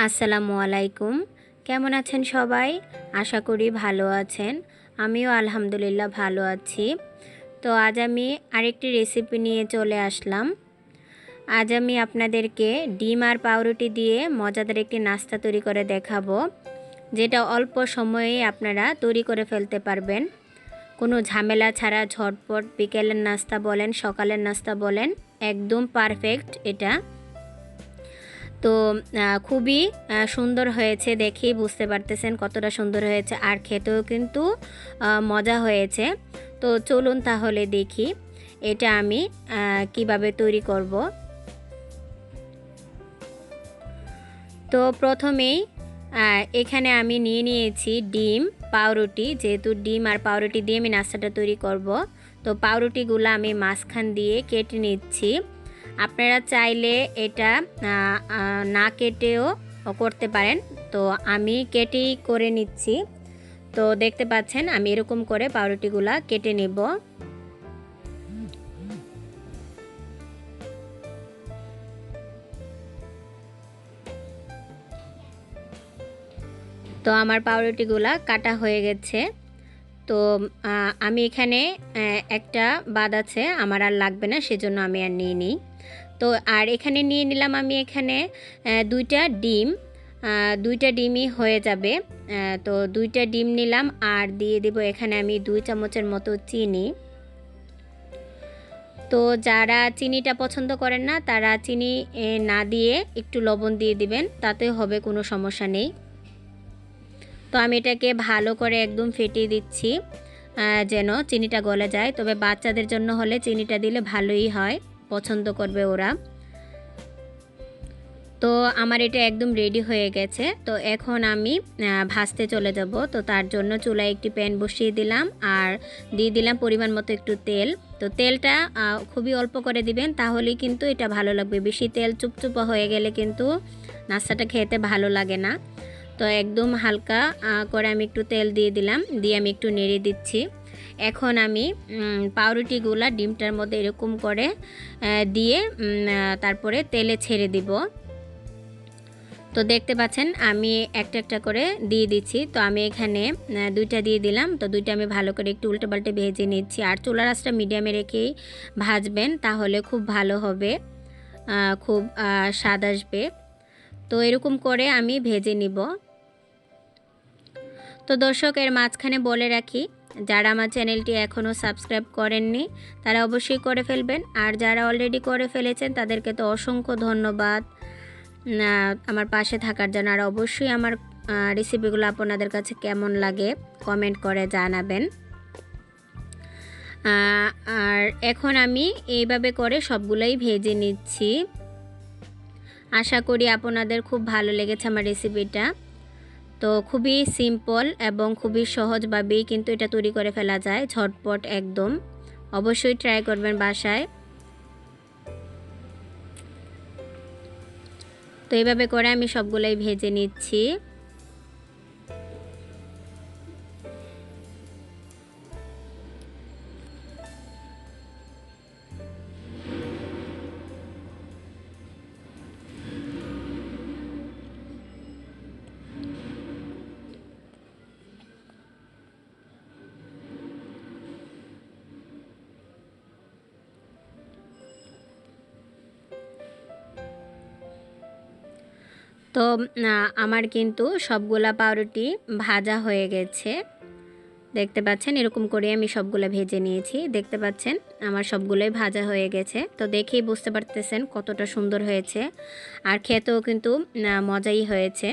আসসালামু আলাইকুম। কেমন আছেন সবাই? আশা করি ভালো আছেন। আমিও আলহামদুলিল্লাহ ভালো আছি। তো আজ আমি আরেকটি রেসিপি নিয়ে চলে আসলাম। আজ আমি আপনাদেরকে ডিম আর পাউরুটি দিয়ে মজাদার একটি নাস্তা তৈরি করে দেখাবো, যেটা অল্প সময়েই আপনারা তৈরি করে ফেলতে পারবেন। কোনো ঝামেলা ছাড়া ঝটপট বিকেলের নাস্তা বলেন, সকালের নাস্তা বলেন, একদম পারফেক্ট এটা। তো খুবই সুন্দর হয়েছে, দেখেই বুঝতে পারতেছেন কতটা সুন্দর হয়েছে, আর খেতেও কিন্তু মজা হয়েছে। তো চলুন তাহলে দেখি এটা আমি কিভাবে তৈরি করব। তো প্রথমেই এখানে আমি নিয়ে নিয়েছি ডিম, পাউরুটি। যেহেতু ডিম আর পাউরুটি দিয়ে আমি নাস্তাটা তৈরি করব, তো পাউরুটিগুলো আমি মাঝখান দিয়ে কেটে নিচ্ছি। আপনারা চাইলে এটা না কেটেও করতে পারেন, তো আমি কেটেই করে নিচ্ছি। তো দেখতে পাচ্ছেন আমি এরকম করে পাউরুটিগুলা কেটে নেব। তো আমার পাউরুটিগুলা কাটা হয়ে গেছে। তো আমি এখানে একটা বাদ আছে, আমার আর লাগবে না, সেজন্য আমি আর নিয়ে নিই। তো আর এখানে নিয়ে নিলাম আমি এখানে দুইটা ডিম, দুইটা ডিমই হয়ে যাবে। তো দুইটা ডিম নিলাম, আর দিয়ে দেব এখানে আমি 2 চামচের মতো চিনি। তো যারা চিনিটা পছন্দ করেন না তারা চিনি না দিয়ে একটু লবণ দিয়ে দিবেন, তাতে হবে, কোনো সমস্যা নেই। তো আমি এটাকে ভালো করে একদম ফেটিয়ে দিচ্ছি যেন চিনিটা গলে যায়। তবে বাচ্চাদের জন্য হলে চিনিটা দিলে ভালোই হয়, পছন্দ করবে ওরা। তো আমার এটা একদম রেডি হয়ে গেছে। তো এখন আমি ভাজতে চলে যাব। তো তার জন্য চুলায় একটি প্যান বসিয়ে দিলাম, আর দিয়ে দিলাম পরিমাণ মতো একটু তেল। তো তেলটা খুবই অল্প করে দিবেন, তাহলেই কিন্তু এটা ভালো লাগবে। বেশি তেল চুপচুপা হয়ে গেলে কিন্তু নাস্তাটা খেতে ভালো লাগে না। তো একদম হালকা করে আমি একটু তেল দিয়ে দিলাম, দিয়ে আমি একটু নেড়ে দিচ্ছি। এখন আমি পাউরুটিগুলা ডিমটার মধ্যে এরকম করে দিয়ে তারপরে তেলে ছেড়ে দিব। তো দেখতে পাচ্ছেন আমি একটা একটা করে দিয়ে দিচ্ছি। তো আমি এখানে দুইটা দিয়ে দিলাম। তো দুইটা আমি ভালো করে একটু উল্টে পাল্টে ভেজে নিচ্ছি, আর চুলার আঁচটা মিডিয়ামে রেখেই ভাজবেন, তাহলে খুব ভালো হবে, খুব স্বাদ আসবে। তো এরকম করে আমি ভেজে নিব। তো দর্শক, এর মাঝখানে বলে রাখি, যারা আমার চ্যানেলটি এখনও সাবস্ক্রাইব করেননি তারা অবশ্যই করে ফেলবেন, আর যারা অলরেডি করে ফেলেছেন তাদেরকে তো অসংখ্য ধন্যবাদ আমার পাশে থাকার জন্য। আর অবশ্যই আমার রেসিপিগুলো আপনাদের কাছে কেমন লাগে কমেন্ট করে জানাবেন। আর এখন আমি এইভাবে করে সবগুলোই ভেজে নিচ্ছি। আশা করি আপনাদের খুব ভালো লেগেছে আমার রেসিপিটা। তো খুবই সিম্পল এবং খুবই সহজভাবেই কিন্তু এটা তৈরি করে ফেলা যায়, ঝটপট একদম। অবশ্যই ট্রাই করবেন বাসায়। তো এইভাবে করে আমি সবগুলাই ভেজে নিচ্ছি। তো আমার কিন্তু সবগুলা পাউরুটি ভাজা হয়ে গেছে। দেখতে পাচ্ছেন এরকম করে আমি সবগুলো ভেজে নিয়েছি। দেখতে পাচ্ছেন আমার সবগুলোই ভাজা হয়ে গেছে। তো দেখেই বুঝতে পারতেছেন কতটা সুন্দর হয়েছে, আর খেতেও কিন্তু মজাই হয়েছে।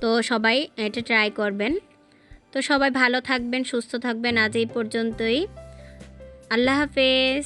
তো সবাই এটা ট্রাই করবেন। তো সবাই ভালো থাকবেন, সুস্থ থাকবেন। আজ এই পর্যন্তই। আল্লাহ হাফেজ।